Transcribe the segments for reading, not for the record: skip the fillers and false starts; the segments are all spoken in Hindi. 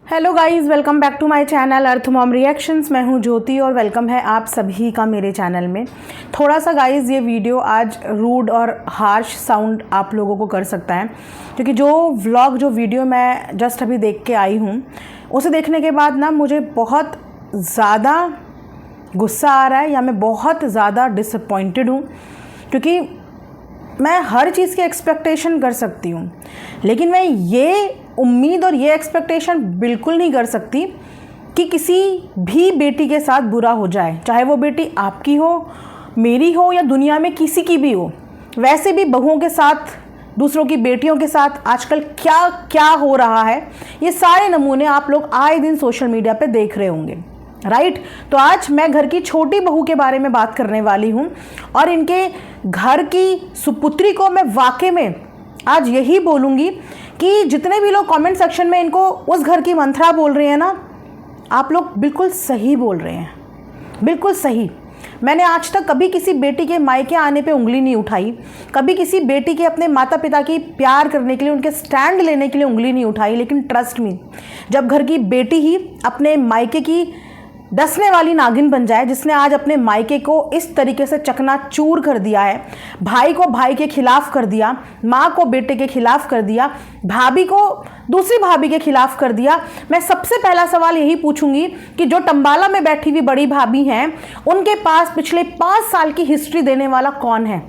Hello guys, welcome back to my channel अर्थ मॉम रिएक्शंस। मैं हूं ज्योति और वेलकम है आप सभी का मेरे चैनल में। थोड़ा सा गाइस ये वीडियो आज रूड और हार्श साउंड आप लोगों को कर सकता है, क्योंकि जो वीडियो मैं जस्ट अभी देख के आई हूं उसे देखने के बाद ना मुझे बहुत ज़्यादा गुस्सा आ रहा है या मैं बहुत ज़्यादा डिसअपॉइंटेड हूँ, क्योंकि मैं हर चीज़ की एक्सपेक्टेशन कर सकती हूँ, लेकिन मैं ये उम्मीद और ये एक्सपेक्टेशन बिल्कुल नहीं कर सकती कि किसी भी बेटी के साथ बुरा हो जाए, चाहे वो बेटी आपकी हो, मेरी हो या दुनिया में किसी की भी हो। वैसे भी बहुओं के साथ, दूसरों की बेटियों के साथ आजकल क्या क्या हो रहा है, ये सारे नमूने आप लोग आए दिन सोशल मीडिया पे देख रहे होंगे, राइट। तो आज मैं घर की छोटी बहू के बारे में बात करने वाली हूँ और इनके घर की सुपुत्री को मैं वाकई में आज यही बोलूँगी कि जितने भी लोग कमेंट सेक्शन में इनको उस घर की मंत्रा बोल रहे हैं ना, आप लोग बिल्कुल सही बोल रहे हैं, बिल्कुल सही। मैंने आज तक कभी किसी बेटी के मायके आने पे उंगली नहीं उठाई, कभी किसी बेटी के अपने माता पिता की प्यार करने के लिए, उनके स्टैंड लेने के लिए उंगली नहीं उठाई। लेकिन ट्रस्ट मी, जब घर की बेटी ही अपने मायके की डसने वाली नागिन बन जाए, जिसने आज अपने मायके को इस तरीके से चकनाचूर कर दिया है, भाई को भाई के खिलाफ कर दिया, माँ को बेटे के खिलाफ कर दिया, भाभी को दूसरी भाभी के खिलाफ कर दिया, मैं सबसे पहला सवाल यही पूछूंगी कि जो टंबाला में बैठी हुई बड़ी भाभी हैं, उनके पास पिछले 5 साल की हिस्ट्री देने वाला कौन है?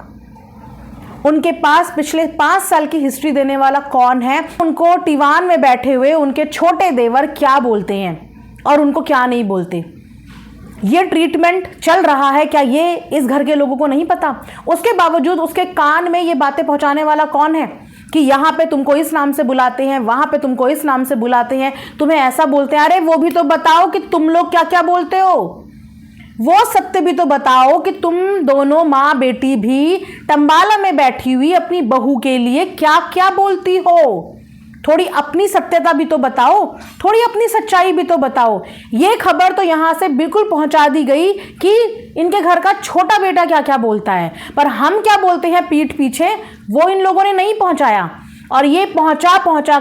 उनके पास पिछले 5 साल की हिस्ट्री देने वाला कौन है? उनको टीवान में बैठे हुए उनके छोटे देवर क्या बोलते हैं और उनको क्या नहीं बोलते? ये ट्रीटमेंट चल रहा है क्या, ये इस घर के लोगों को नहीं पता? उसके बावजूद उसके कान में ये बातें पहुंचाने वाला कौन है कि यहाँ पे तुमको इस नाम से बुलाते हैं, वहां पे तुमको इस नाम से बुलाते हैं, तुम्हें ऐसा बोलते हैं। अरे वो भी तो बताओ कि तुम लोग क्या क्या बोलते हो, वो सत्य भी तो बताओ कि तुम दोनों माँ बेटी भी टंबाला में बैठी हुई अपनी बहू के लिए क्या क्या बोलती हो। थोड़ी अपनी सत्यता भी तो बताओ, थोड़ी अपनी सच्चाई भी तो बताओ। ये खबर तो यहाँ से बिल्कुल पहुँचा दी गई कि इनके घर का छोटा बेटा क्या क्या बोलता है, पर हम क्या बोलते हैं पीठ पीछे, वो इन लोगों ने नहीं पहुँचाया। और ये पहुँचा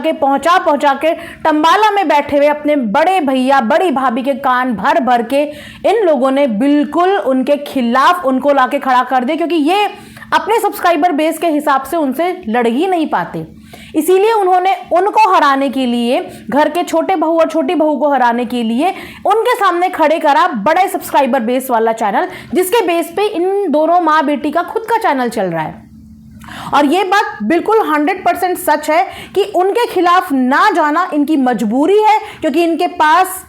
के टंबाला में बैठे हुए अपने बड़े भैया बड़ी भाभी के कान भर भर के इन लोगों ने बिल्कुल उनके खिलाफ उनको लाके खड़ा कर दिया, क्योंकि ये अपने सब्सक्राइबर बेस के हिसाब से उनसे लड़ ही नहीं पाते। इसीलिए उन्होंने उनको हराने के लिए, घर के छोटे बहू और छोटी बहू को हराने के लिए उनके सामने खड़े करा बड़े सब्सक्राइबर बेस वाला चैनल, जिसके बेस पे इन दोनों माँ बेटी का खुद का चैनल चल रहा है। और ये बात बिल्कुल 100% सच है कि उनके खिलाफ ना जाना इनकी मजबूरी है, क्योंकि इनके पास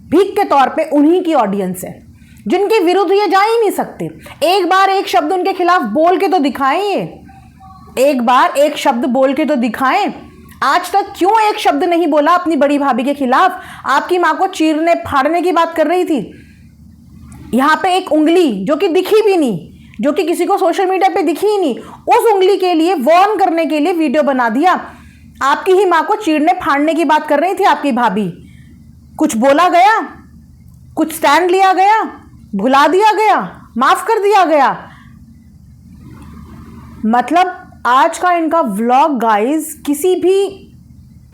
भीख के तौर पे उन्हीं की ऑडियंस है जिनके विरुद्ध ये जा ही नहीं सकते। एक बार एक शब्द उनके खिलाफ बोल के तो दिखाएं, एक बार एक शब्द बोल के तो दिखाएं। आज तक क्यों एक शब्द नहीं बोला अपनी बड़ी भाभी के खिलाफ? आपकी माँ को चीरने फाड़ने की बात कर रही थी, यहाँ पे एक उंगली जो कि दिखी भी नहीं, जो कि किसी को सोशल मीडिया पे दिखी ही नहीं, उस उंगली के लिए वार्न करने के लिए वीडियो बना दिया। आपकी ही माँ को चीरने फाड़ने की बात कर रही थी आपकी भाभी। कुछ बोला गया, कुछ स्टैंड लिया गया, भुला दिया गया, माफ कर दिया गया। मतलब आज का इनका व्लॉग गाइस किसी भी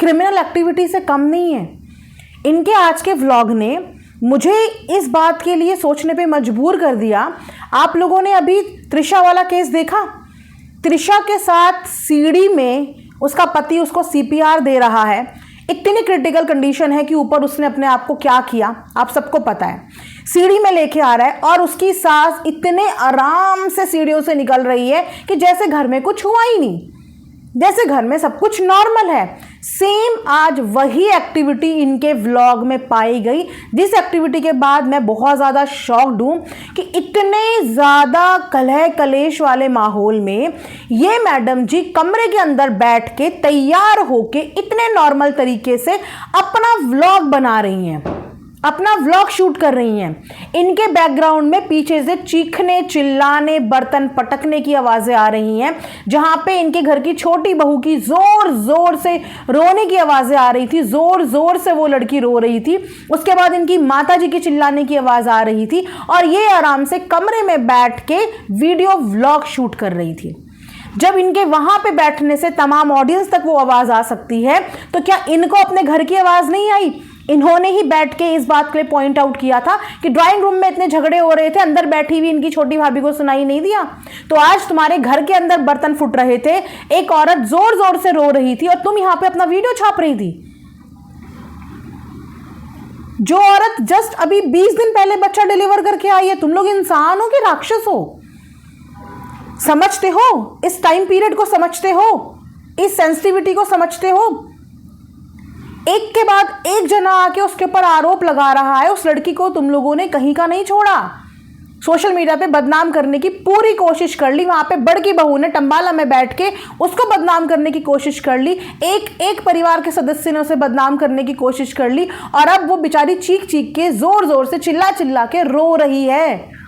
क्रिमिनल एक्टिविटी से कम नहीं है। इनके आज के व्लॉग ने मुझे इस बात के लिए सोचने पे मजबूर कर दिया। आप लोगों ने अभी त्रिशा वाला केस देखा? त्रिशा के साथ सीढ़ी में उसका पति उसको CPR दे रहा है, इतनी क्रिटिकल कंडीशन है कि ऊपर उसने अपने आप को क्या किया आप सबको पता है। सीढ़ी में लेके आ रहा है और उसकी सांस इतने आराम से सीढ़ियों से निकल रही है कि जैसे घर में कुछ हुआ ही नहीं, जैसे घर में सब कुछ नॉर्मल है। सेम आज वही एक्टिविटी इनके व्लॉग में पाई गई, जिस एक्टिविटी के बाद मैं बहुत ज़्यादा शॉक्ड हूँ कि इतने ज़्यादा कलह कलेश वाले माहौल में ये मैडम जी कमरे के अंदर बैठ के तैयार होके इतने नॉर्मल तरीके से अपना व्लॉग बना रही हैं, अपना व्लॉग शूट कर रही हैं। इनके बैकग्राउंड में पीछे से चीखने, चिल्लाने, बर्तन पटकने की आवाज़ें आ रही हैं, जहां पे इनके घर की छोटी बहू की जोर जोर से रोने की आवाज़ें आ रही थी, जोर जोर से वो लड़की रो रही थी। उसके बाद इनकी माताजी की चिल्लाने की आवाज़ आ रही थी और ये आराम से कमरे में बैठ के वीडियो व्लॉग शूट कर रही थी। जब इनके वहां पे बैठने से तमाम ऑडियंस तक वो आवाज आ सकती है, तो क्या इनको अपने घर की आवाज नहीं आई? इन्होंने ही बैठ के इस बात के लिए पॉइंट आउट किया था कि ड्राइंग रूम में इतने झगड़े हो रहे थे, अंदर बैठी हुई इनकी छोटी भाभी को सुनाई नहीं दिया। तो आज तुम्हारे घर के अंदर बर्तन फुट रहे थे, एक औरत जोर जोर से रो रही थी और तुम यहां पे अपना वीडियो छाप रही थी। जो औरत जस्ट अभी 20 दिन पहले बच्चा डिलीवर करके आई है, तुम लोग इंसान हो कि राक्षस हो? समझते हो? इस टाइम पीरियड को समझते हो? इस सेंसिटिविटी को समझते हो? एक के बाद एक जना आके उसके ऊपर आरोप लगा रहा है। उस लड़की को तुम लोगों ने कहीं का नहीं छोड़ा, सोशल मीडिया पे बदनाम करने की पूरी कोशिश कर ली। वहां पे बड़की बहू ने टंबाला में बैठ के उसको बदनाम करने की कोशिश कर ली, एक परिवार के सदस्य ने उसे बदनाम करने की कोशिश कर ली, और अब वो बेचारी चीख चीख के जोर जोर से चिल्ला चिल्ला के रो रही है।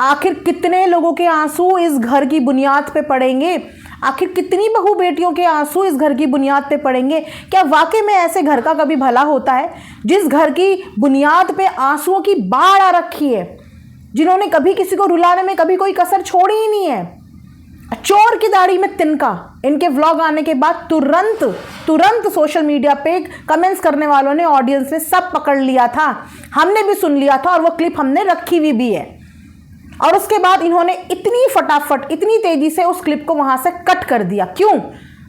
आखिर कितने लोगों के आंसू इस घर की बुनियाद पे पड़ेंगे? आखिर कितनी बहू बेटियों के आंसू इस घर की बुनियाद पे पड़ेंगे? क्या वाकई में ऐसे घर का कभी भला होता है जिस घर की बुनियाद पे आंसुओं की बाढ़ आ रखी है, जिन्होंने कभी किसी को रुलाने में कभी कोई कसर छोड़ी ही नहीं है? चोर की दाढ़ी में तिनका। इनके व्लॉग आने के बाद तुरंत सोशल मीडिया पे कमेंट्स करने वालों ने, ऑडियंस ने सब पकड़ लिया था, हमने भी सुन लिया था और वो क्लिप हमने रखी हुई भी है। और उसके बाद इन्होंने इतनी फटाफट, इतनी तेजी से उस क्लिप को वहां से कट कर दिया। क्यों?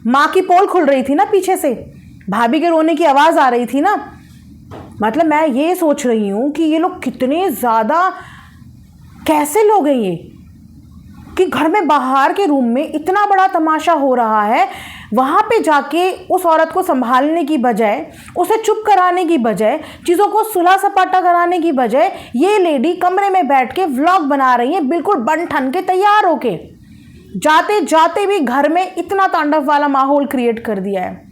माँ की पोल खुल रही थी ना, पीछे से भाभी के रोने की आवाज आ रही थी ना। मतलब मैं ये सोच रही हूं कि ये लोग कितने ज्यादा, कैसे लोग हैं ये, कि घर में बाहर के रूम में इतना बड़ा तमाशा हो रहा है, वहां पे जाके उस औरत को संभालने की बजाय, उसे चुप कराने की बजाय, चीज़ों को सुलह सपाटा कराने की बजाय, ये लेडी कमरे में बैठ के व्लॉग बना रही है, बिल्कुल बन ठन के तैयार होके। जाते जाते भी घर में इतना तांडव वाला माहौल क्रिएट कर दिया है।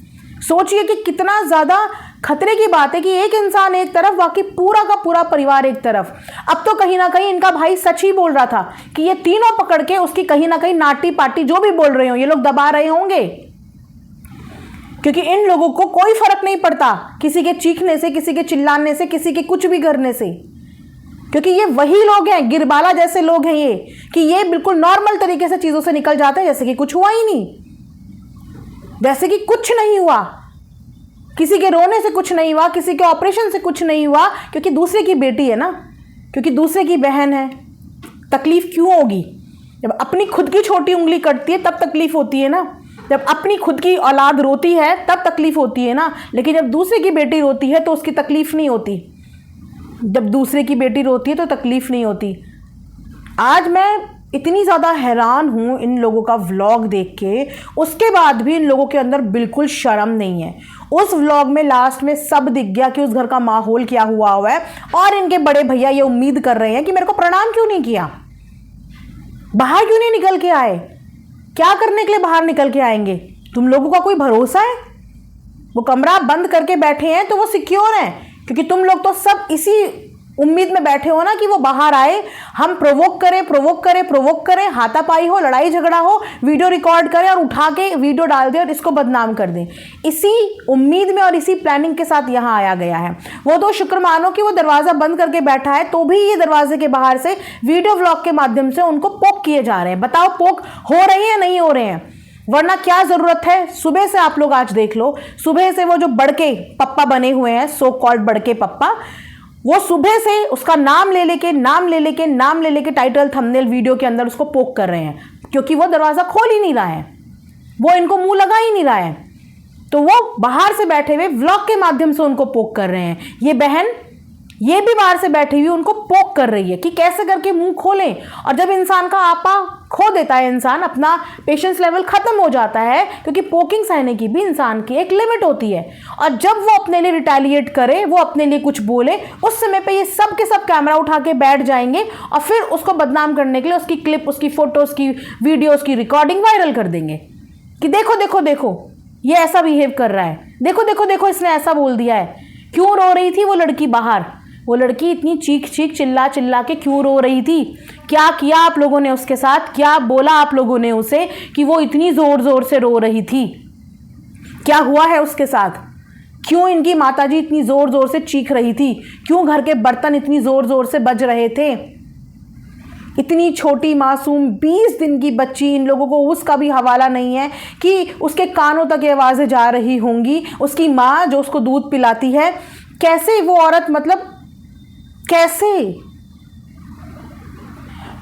सोचिए कि कितना ज़्यादा खतरे की बात है कि एक इंसान एक तरफ, बाकी पूरा का पूरा परिवार एक तरफ। अब तो कहीं ना कहीं इनका भाई सच ही बोल रहा था कि ये तीनों पकड़ के उसकी कहीं ना कहीं नाटी पाटी जो भी बोल रहे हो, ये लोग दबा रहे होंगे, क्योंकि इन लोगों को कोई फर्क नहीं पड़ता किसी के चीखने से, किसी के चिल्लाने से, किसी के कुछ भी करने से, क्योंकि ये वही लोग हैं, गिरबाला जैसे लोग हैं ये, कि ये बिल्कुल नॉर्मल तरीके से चीज़ों से निकल जाते हैं जैसे कि कुछ हुआ ही नहीं, जैसे कि कुछ नहीं हुआ। किसी के रोने से कुछ नहीं हुआ, किसी के ऑपरेशन से कुछ नहीं हुआ, क्योंकि दूसरे की बेटी है ना, क्योंकि दूसरे की बहन है। तकलीफ क्यों होगी? जब अपनी खुद की छोटी उंगली कटती है तब तकलीफ होती है ना, जब अपनी खुद की औलाद रोती है तब तकलीफ होती है ना। लेकिन जब दूसरे की बेटी रोती है तो उसकी तकलीफ नहीं होती। जब दूसरे की बेटी रोती है तो तकलीफ नहीं होती। आज मैं इतनी ज़्यादा हैरान हूँ इन लोगों का व्लॉग देख के, उसके बाद भी इन लोगों के अंदर बिल्कुल शर्म नहीं है। उस व्लॉग में लास्ट में सब दिख गया कि उस घर का माहौल क्या हुआ है, और इनके बड़े भैया ये उम्मीद कर रहे हैं कि मेरे को प्रणाम क्यों नहीं किया, बाहर क्यों नहीं निकल के आए, क्या करने के लिए बाहर निकल के आएंगे? तुम लोगों का कोई भरोसा है? वो कमरा बंद करके बैठे हैं तो वो सिक्योर हैं, क्योंकि तुम लोग तो सब इसी उम्मीद में बैठे हो ना कि वो बाहर आए, हम प्रोवोक करें, हाथापाई हो, लड़ाई झगड़ा हो, वीडियो रिकॉर्ड करें और उठा के वीडियो डाल दें और इसको बदनाम कर दें। इसी उम्मीद में और इसी प्लानिंग के साथ यहाँ आया गया है। वो तो शुक्र मानो कि वो दरवाज़ा बंद करके बैठा है, तो भी ये दरवाजे के बाहर से वीडियो व्लॉग के माध्यम से उनको पोक किए जा रहे हैं। बताओ पोक हो रहे हैं या नहीं हो रहे हैं? वरना क्या ज़रूरत है? सुबह से आप लोग आज देख लो, सुबह से वो जो बड़के पप्पा बने हुए हैं, सो कॉल्ड बड़के पप्पा, वो सुबह से उसका नाम ले लेके टाइटल थंबनेल वीडियो के अंदर उसको पोक कर रहे हैं, क्योंकि वो दरवाज़ा खोल ही नहीं रहा है, वो इनको मुंह लगा ही नहीं रहा है, तो वो बाहर से बैठे हुए व्लॉग के माध्यम से उनको पोक कर रहे हैं। ये बहन ये भी बाहर से बैठी हुई उनको पोक कर रही है कि कैसे करके मुंह खोलें। और जब इंसान का आपा खो देता है, इंसान अपना पेशेंस लेवल खत्म हो जाता है, क्योंकि पोकिंग सहने की भी इंसान की एक लिमिट होती है। और जब वो अपने लिए रिटेलिएट करे, वो अपने लिए कुछ बोले, उस समय पे ये सब के सब कैमरा उठा के बैठ जाएंगे और फिर उसको बदनाम करने के लिए उसकी क्लिप, उसकी फोटोज की वीडियोज की रिकॉर्डिंग वायरल कर देंगे कि देखो देखो देखो ये ऐसा बिहेव कर रहा है, देखो देखो देखो इसने ऐसा बोल दिया है। क्यों रो रही थी वो लड़की बाहर? वो लड़की इतनी चीख चिल्ला के क्यों रो रही थी? क्या किया आप लोगों ने उसके साथ? क्या बोला आप लोगों ने उसे कि वो इतनी जोर से रो रही थी? क्या हुआ है उसके साथ? क्यों इनकी माताजी इतनी जोर से चीख रही थी? क्यों घर के बर्तन इतनी जोर से बज रहे थे? इतनी छोटी मासूम 20 दिन की बच्ची, इन लोगों को उसका भी हवाला नहीं है कि उसके कानों तक ये आवाज़ें जा रही होंगी। उसकी माँ जो उसको दूध पिलाती है, कैसे वो औरत, मतलब कैसे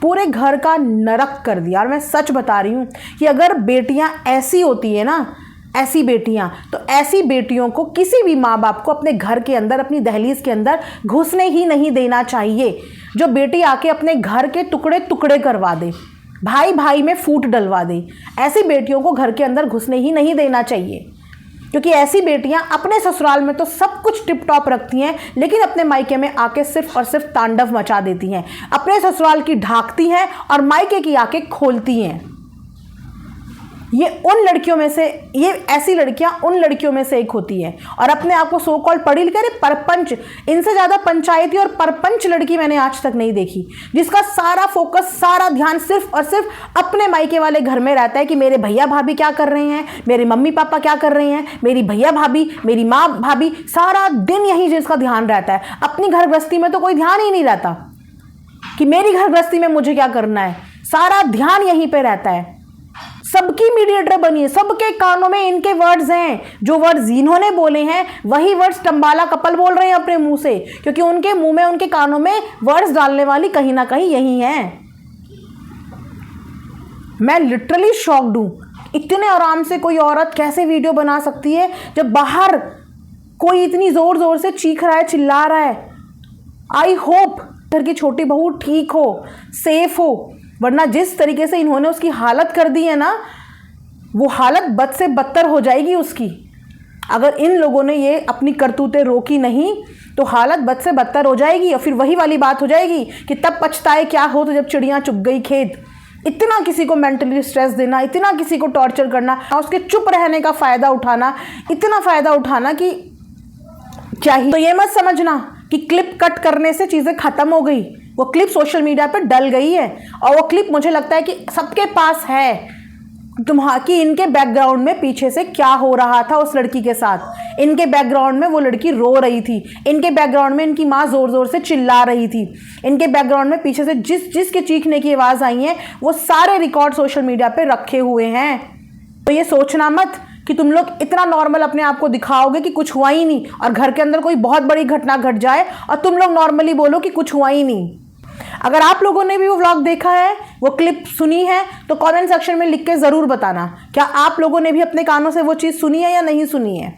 पूरे घर का नरक कर दिया। और मैं सच बता रही हूँ कि अगर बेटियां ऐसी होती है ना, ऐसी बेटियां, तो ऐसी बेटियों को किसी भी माँ बाप को अपने घर के अंदर, अपनी दहलीज के अंदर घुसने ही नहीं देना चाहिए। जो बेटी आके अपने घर के टुकड़े टुकड़े करवा दे, भाई भाई में फूट डलवा दे, ऐसी बेटियों को घर के अंदर घुसने ही नहीं देना चाहिए। क्योंकि ऐसी बेटियां अपने ससुराल में तो सब कुछ टिप टॉप रखती हैं, लेकिन अपने मायके में आके सिर्फ और सिर्फ तांडव मचा देती हैं। अपने ससुराल की ढांकती हैं और मायके की आके खोलती हैं। ये उन लड़कियों में से, ये ऐसी लड़कियां उन लड़कियों में से एक होती है। और अपने आप को सो कॉल पढ़ी लिखी, अरे परपंच, इनसे ज़्यादा पंचायती और परपंच लड़की मैंने आज तक नहीं देखी, जिसका सारा फोकस, सारा ध्यान सिर्फ और सिर्फ अपने मायके वाले घर में रहता है कि मेरे भैया भाभी क्या कर रहे हैं, मेरे मम्मी पापा क्या कर रहे हैं, मेरी भैया भाभी, मेरी माँ भाभी, सारा दिन यही जिसका ध्यान रहता है। अपनी घर गृहस्थी में तो कोई ध्यान ही नहीं रहता कि मेरी घर गृहस्थी में मुझे क्या करना है, सारा ध्यान यहीं पर रहता है। सबकी मीडिएटर बनी है, सबके कानों में इनके वर्ड्स हैं। जो वर्ड्स इन्होंने बोले हैं वही वर्ड्स टम्बाला कपल बोल रहे हैं अपने मुंह से, क्योंकि उनके मुंह में, उनके कानों में वर्ड्स डालने वाली कहीं ना कहीं यही है। मैं लिटरली शॉक्ड हूं, इतने आराम से कोई औरत कैसे वीडियो बना सकती है जब बाहर कोई इतनी जोर जोर से चीख रहा है, चिल्ला रहा है। आई होप घर की छोटी बहू ठीक हो, सेफ हो, वरना जिस तरीके से इन्होंने उसकी हालत कर दी है ना, वो हालत बद से बदतर हो जाएगी उसकी। अगर इन लोगों ने ये अपनी करतूतें रोकी नहीं तो हालत बद से बदतर हो जाएगी। और फिर वही वाली बात हो जाएगी कि तब पछताए क्या हो तो जब चिड़ियाँ चुग गई खेत। इतना किसी को मेंटली स्ट्रेस देना, इतना किसी को टॉर्चर करना, उसके चुप रहने का फ़ायदा उठाना, इतना फ़ायदा उठाना कि क्या ही। तो ये मत समझना कि क्लिप कट करने से चीज़ें ख़त्म हो गई। वो क्लिप सोशल मीडिया पर डल गई है और वो क्लिप मुझे लगता है कि सबके पास है। कि इनके बैकग्राउंड में पीछे से क्या हो रहा था उस लड़की के साथ। इनके बैकग्राउंड में वो लड़की रो रही थी, इनके बैकग्राउंड में इनकी माँ ज़ोर ज़ोर से चिल्ला रही थी, इनके बैकग्राउंड में पीछे से जिसके चीखने की आवाज़ आई है वो सारे रिकॉर्ड सोशल मीडिया पे रखे हुए हैं। तो ये सोचना मत कि तुम लोग इतना नॉर्मल अपने आप को दिखाओगे कि कुछ हुआ ही नहीं, और घर के अंदर कोई बहुत बड़ी घटना घट जाए और तुम लोग नॉर्मली बोलो कि कुछ हुआ ही नहीं। अगर आप लोगों ने भी वो व्लॉग देखा है, वो क्लिप सुनी है, तो कमेंट सेक्शन में लिख के ज़रूर बताना क्या आप लोगों ने भी अपने कानों से वो चीज़ सुनी है या नहीं सुनी है।